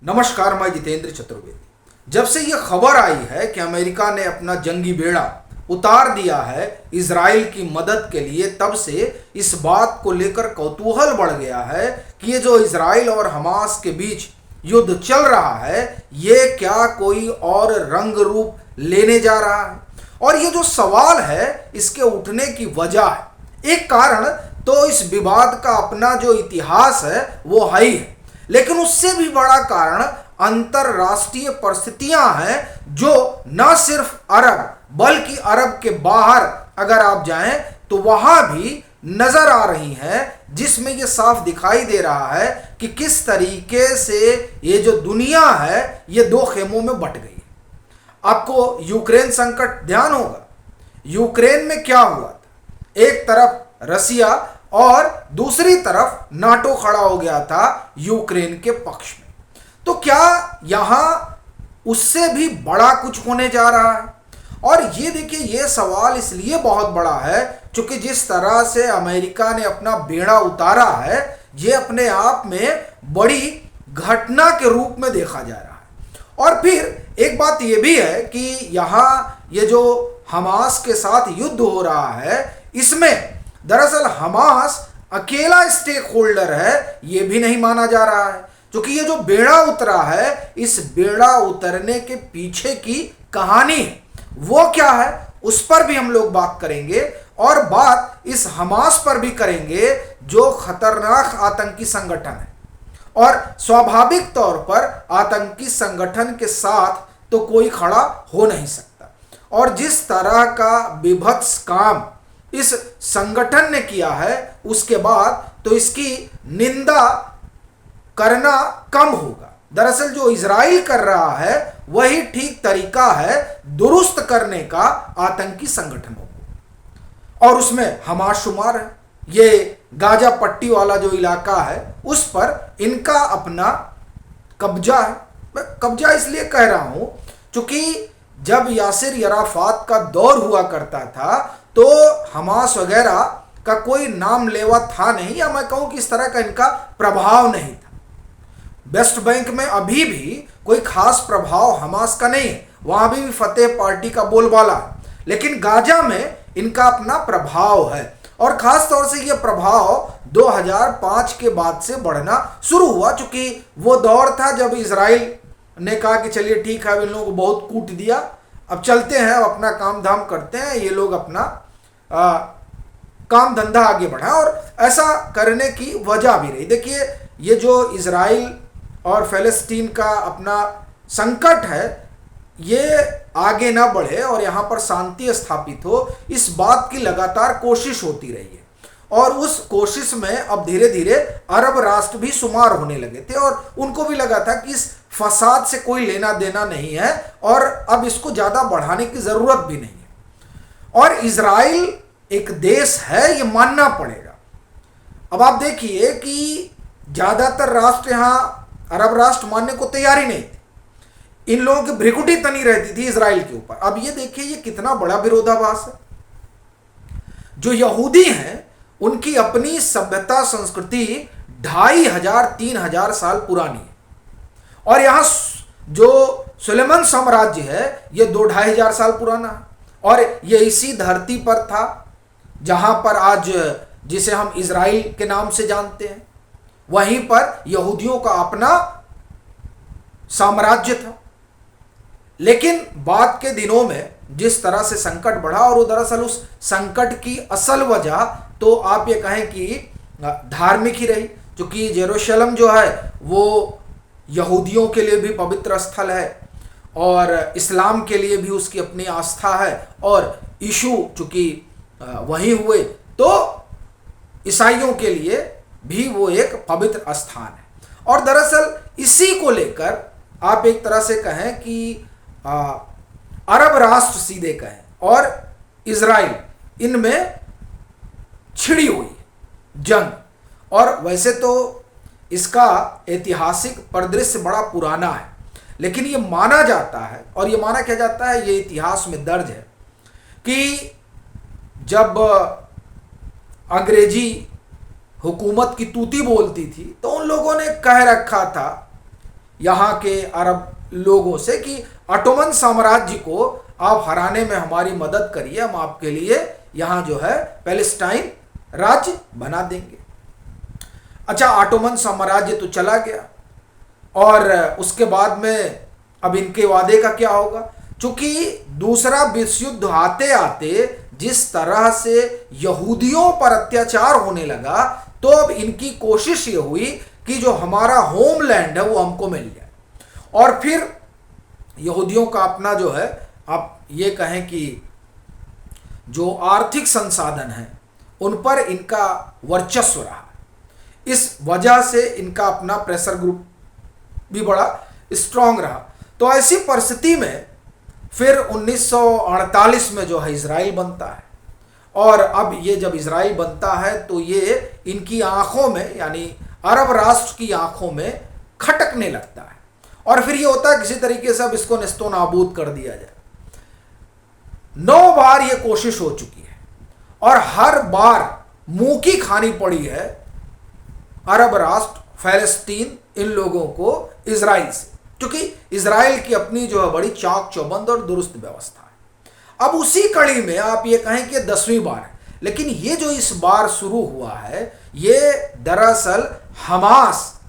नमस्कार, मैं जितेंद्र चतुर्वेदी। जब से यह खबर आई है कि अमेरिका ने अपना जंगी बेड़ा उतार दिया है इजराइल की मदद के लिए, तब से इस बात को लेकर कौतूहल बढ़ गया है कि ये जो इजराइल और हमास के बीच युद्ध चल रहा है ये क्या कोई और रंग रूप लेने जा रहा है। और ये जो सवाल है इसके उठने की वजह है, एक कारण तो इस विवाद का अपना जो इतिहास है वो है ही है, लेकिन उससे भी बड़ा कारण अंतरराष्ट्रीय परिस्थितियां हैं जो न सिर्फ अरब बल्कि अरब के बाहर अगर आप जाएं तो वहां भी नजर आ रही हैं, जिसमें यह साफ दिखाई दे रहा है कि किस तरीके से ये जो दुनिया है ये दो खेमों में बट गई है। आपको यूक्रेन संकट ध्यान होगा, यूक्रेन में क्या हुआ था, एक तरफ रसिया और दूसरी तरफ नाटो खड़ा हो गया था यूक्रेन के पक्ष में। तो क्या यहां उससे भी बड़ा कुछ होने जा रहा है? और ये देखिए, ये सवाल इसलिए बहुत बड़ा है क्योंकि जिस तरह से अमेरिका ने अपना बेड़ा उतारा है ये अपने आप में बड़ी घटना के रूप में देखा जा रहा है। और फिर एक बात ये भी है कि यहां ये जो हमास के साथ युद्ध हो रहा है इसमें दरअसल हमास अकेला स्टेक होल्डर है ये भी नहीं माना जा रहा है, क्योंकि ये जो बेड़ा उतरा है इस बेड़ा उतरने के पीछे की कहानी वो क्या है उस पर भी हम लोग बात करेंगे, और बात इस हमास पर भी करेंगे जो खतरनाक आतंकी संगठन है। और स्वाभाविक तौर पर आतंकी संगठन के साथ तो कोई खड़ा हो नहीं सकता, और जिस तरह का विभत्स काम इस संगठन ने किया है उसके बाद तो इसकी निंदा करना कम होगा। दरअसल जो इजराइल कर रहा है वही ठीक तरीका है दुरुस्त करने का आतंकी संगठनों को, और उसमें हमास शुमार है। ये गाजा पट्टी वाला जो इलाका है उस पर इनका अपना कब्जा है। मैं कब्जा इसलिए कह रहा हूं क्योंकि जब यासिर अराफात का दौर हुआ करता था तो हमास वगैरह का कोई नाम लेवा था नहीं, या मैं कहूं कि इस तरह का इनका प्रभाव नहीं था। वेस्ट बैंक में अभी भी कोई खास प्रभाव हमास का नहीं है, वहां भी फतेह पार्टी का बोलबाला है, लेकिन गाजा में इनका अपना प्रभाव है। और खास तौर से यह प्रभाव 2005 के बाद से बढ़ना शुरू हुआ, चूंकि वो दौर था जब इजराइल ने कहा कि चलिए ठीक है, अब इन लोगों को बहुत कूट दिया, अब चलते हैं, अब अपना काम धाम करते हैं, ये लोग अपना काम धंधा आगे बढ़ाएं। और ऐसा करने की वजह भी रही। देखिए, ये जो इजराइल और फ़लस्तीन का अपना संकट है ये आगे ना बढ़े और यहाँ पर शांति स्थापित हो, इस बात की लगातार कोशिश होती रही है। और उस कोशिश में अब धीरे धीरे अरब राष्ट्र भी शुमार होने लगे थे, और उनको भी लगा था कि इस फसाद से कोई लेना देना नहीं है और अब इसको ज़्यादा बढ़ाने की ज़रूरत भी नहीं है। और इजराइल एक देश है ये मानना पड़ेगा। अब आप देखिए कि ज़्यादातर राष्ट्र यहाँ अरब राष्ट्र मानने को तैयार ही नहीं थे, इन लोगों की भ्रिकुटी तनी रहती थी इजराइल के ऊपर। अब ये देखिए ये कितना बड़ा विरोधाभास है। जो यहूदी हैं उनकी अपनी सभ्यता संस्कृति 2500-3000 साल पुरानी है, और यहाँ जो सुलेमान साम्राज्य है ये 2-2500 साल पुराना है, और ये इसी धरती पर था जहां पर आज जिसे हम इजराइल के नाम से जानते हैं, वहीं पर यहूदियों का अपना साम्राज्य था। लेकिन बाद के दिनों में जिस तरह से संकट बढ़ा, और वो दरअसल उस संकट की असल वजह तो आप ये कहें कि धार्मिक ही रही, क्योंकि जेरूशलम जो है वो यहूदियों के लिए भी पवित्र स्थल है और इस्लाम के लिए भी उसकी अपनी आस्था है, और यीशु चूंकि वहीं हुए तो ईसाइयों के लिए भी वो एक पवित्र स्थान है। और दरअसल इसी को लेकर आप एक तरह से कहें कि अरब राष्ट्र सीधे कहें और इजराइल, इनमें छिड़ी हुई जंग। और वैसे तो इसका ऐतिहासिक परिदृश्य बड़ा पुराना है, लेकिन ये माना जाता है, और ये माना क्या जाता है, ये इतिहास में दर्ज है कि जब अंग्रेजी हुकूमत की तूती बोलती थी तो उन लोगों ने कह रखा था यहाँ के अरब लोगों से कि ऑटोमन साम्राज्य को आप हराने में हमारी मदद करिए, हम आपके लिए यहाँ जो है पैलेस्टाइन राज्य बना देंगे। अच्छा, ऑटोमन साम्राज्य तो चला गया और उसके बाद में अब इनके वादे का क्या होगा? चूंकि दूसरा विश्व युद्ध आते आते जिस तरह से यहूदियों पर अत्याचार होने लगा, तो अब इनकी कोशिश ये हुई कि जो हमारा होमलैंड है वो हमको मिल जाए। और फिर यहूदियों का अपना जो है, आप ये कहें कि जो आर्थिक संसाधन है उन पर इनका वर्चस्व रहा। इस वजह से इनका अपना प्रेशर ग्रुप भी बड़ा स्ट्रांग रहा। तो ऐसी परिस्थिति में फिर 1948 में जो है इजराइल बनता है। और अब ये जब इजराइल बनता है तो ये इनकी आंखों में, यानी अरब राष्ट्र की आंखों में खटकने लगता है। और फिर ये होता है किसी तरीके से अब इसको नेस्तो नाबूद कर दिया जाए। 9 बार ये कोशिश हो चुकी है और हर बार मुंह की खानी पड़ी है अरब राष्ट्र फलस्तीन इन लोगों को इजराइल से, क्योंकि इजराइल की अपनी जो है बड़ी चाक चौबंद और दुरुस्त व्यवस्था है। अब उसी कड़ी में आप ये कहें कि 10वीं बार है, लेकिन ये जो इस बार शुरू हुआ है ये दरअसल हमास,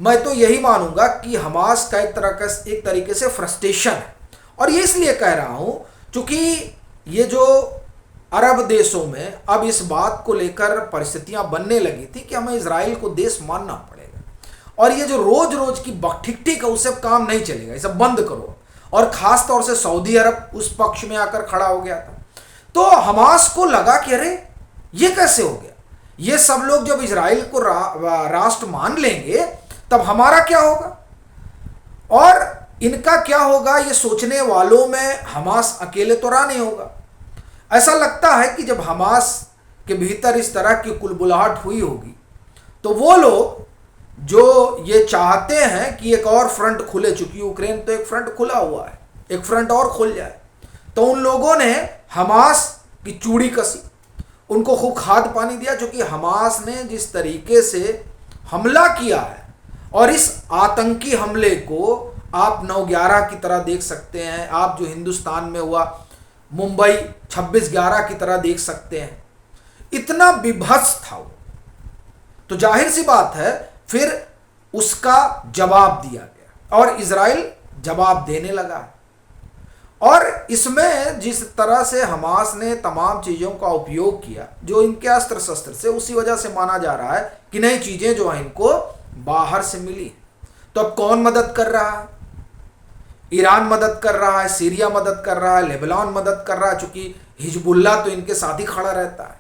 मैं तो यही मानूंगा कि हमास का एक तरीके से फ्रस्ट्रेशन है। और ये इसलिए कह रहा हूं क्योंकि ये जो अरब देशों में अब इस बात को लेकर परिस्थितियां बनने लगी थी कि हमें इजराइल को देश मानना पड़ेगा, और ये जो रोज रोज की बकठिकठी का उससे काम नहीं चलेगा, इसे बंद करो। और खास तौर से सऊदी अरब उस पक्ष में आकर खड़ा हो गया था। तो हमास को लगा कि अरे ये कैसे हो गया, ये सब लोग जब इजराइल को राष्ट्र मान लेंगे तब हमारा क्या होगा और इनका क्या होगा, ये सोचने वालों में हमास अकेले तो रहा नहीं होगा। ऐसा लगता है कि जब हमास के भीतर इस तरह की कुलबुलाहट हुई होगी तो वो लोग जो ये चाहते हैं कि एक और फ्रंट खुले, चूंकि यूक्रेन तो एक फ्रंट खुला हुआ है, एक फ्रंट और खुल जाए, तो उन लोगों ने हमास की चूड़ी कसी, उनको खूब खाद पानी दिया। क्योंकि हमास ने जिस तरीके से हमला किया है, और इस आतंकी हमले को आप 9/11 की तरह देख सकते हैं, आप जो हिंदुस्तान में हुआ मुंबई 26/11 की तरह देख सकते हैं, इतना विभत्स था वो। तो जाहिर सी बात है फिर उसका जवाब दिया गया और इजराइल जवाब देने लगा। और इसमें जिस तरह से हमास ने तमाम चीज़ों का उपयोग किया जो इनके अस्त्र शस्त्र से, उसी वजह से माना जा रहा है कि नई चीज़ें जो हैं इनको बाहर से मिली। तो अब कौन मदद कर रहा है? ईरान मदद कर रहा है, सीरिया मदद कर रहा है, लेबनान मदद कर रहा है, चूंकि हिजबुल्ला तो इनके साथ ही खड़ा रहता है।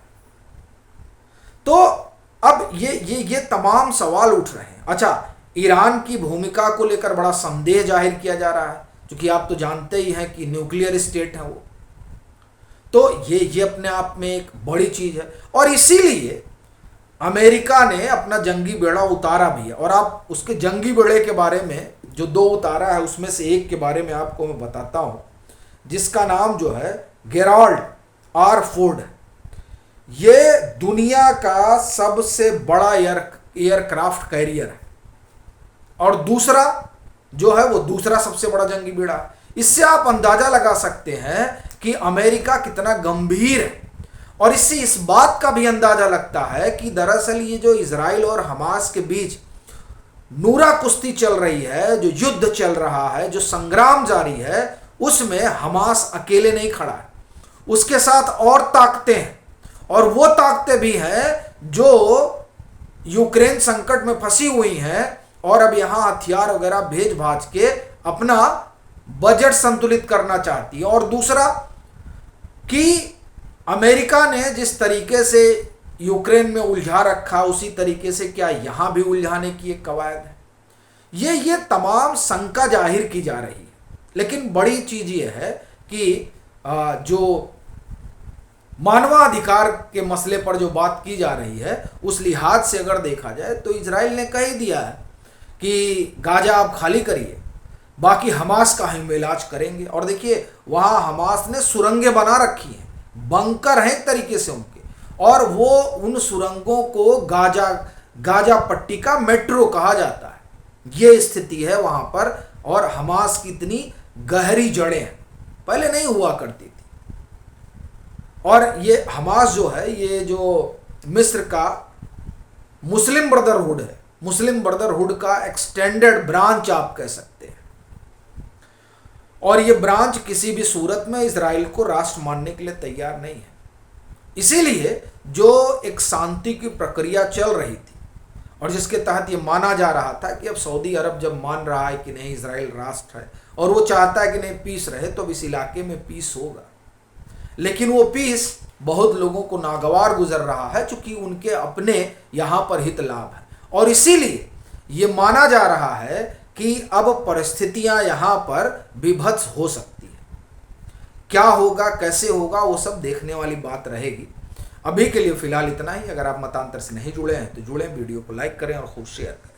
तो अब ये तमाम सवाल उठ रहे हैं। अच्छा, ईरान की भूमिका को लेकर बड़ा संदेह जाहिर किया जा रहा है, क्योंकि आप तो जानते ही हैं कि न्यूक्लियर स्टेट है वो। तो ये अपने आप में एक बड़ी चीज है, और इसीलिए अमेरिका ने अपना जंगी बेड़ा उतारा भी है। और आप उसके जंगी बेड़े के बारे में जो 2 उतारा है उसमें से एक के बारे में आपको मैं बताता हूं, जिसका नाम जो है गेराल्ड आर फोर्ड है। ये दुनिया का सबसे बड़ा एयरक्राफ्ट कैरियर है, और दूसरा जो है वो दूसरा सबसे बड़ा जंगी बेड़ा। इससे आप अंदाजा लगा सकते हैं कि अमेरिका कितना गंभीर है, और इससे इस बात का भी अंदाजा लगता है कि दरअसल ये जो इजराइल और हमास के बीच नूरा कुश्ती चल रही है, जो युद्ध चल रहा है, जो संग्राम जारी है, उसमें हमास अकेले नहीं खड़ा है, उसके साथ और ताकतें हैं। और वो ताकतें भी हैं जो यूक्रेन संकट में फंसी हुई हैं और अब यहां हथियार वगैरह भेज भाज के अपना बजट संतुलित करना चाहती है। और दूसरा कि अमेरिका ने जिस तरीके से यूक्रेन में उलझा रखा, उसी तरीके से क्या यहां भी उलझाने की एक कवायद है। ये तमाम शंका जाहिर की जा रही है। लेकिन बड़ी चीज ये है कि जो मानवाधिकार के मसले पर जो बात की जा रही है, उस लिहाज से अगर देखा जाए तो इजराइल ने कह ही दिया है कि गाजा आप खाली करिए, बाकी हमास का हम इलाज करेंगे। और देखिए वहाँ हमास ने सुरंगें बना रखी हैं, बंकर हैं एक तरीके से उनके, और वो उन सुरंगों को गाजा पट्टी का मेट्रो कहा जाता है। ये स्थिति है वहां पर, और हमास की इतनी गहरी जड़ें हैं, पहले नहीं हुआ करती थी। और ये हमास जो है, ये जो मिस्र का मुस्लिम ब्रदरहुड है, मुस्लिम ब्रदरहुड का एक्सटेंडेड ब्रांच आप कह सकते हैं। और ये ब्रांच किसी भी सूरत में इजराइल को राष्ट्र मानने के लिए तैयार नहीं है। इसीलिए जो एक शांति की प्रक्रिया चल रही थी और जिसके तहत ये माना जा रहा था कि अब सऊदी अरब जब मान रहा है कि नहीं इजराइल राष्ट्र है और वो चाहता है कि नहीं पीस रहे, तो अब इस इलाके में पीस होगा। लेकिन वो पीस बहुत लोगों को नागवार गुजर रहा है, चूंकि उनके अपने यहाँ पर हित लाभ है। और इसीलिए ये माना जा रहा है कि अब परिस्थितियां यहाँ पर विभत्स हो सकती है। क्या होगा, कैसे होगा, वो सब देखने वाली बात रहेगी। अभी के लिए फिलहाल इतना ही। अगर आप मतांतर से नहीं जुड़े हैं तो जुड़ें, वीडियो को लाइक करें और खूब शेयर करें।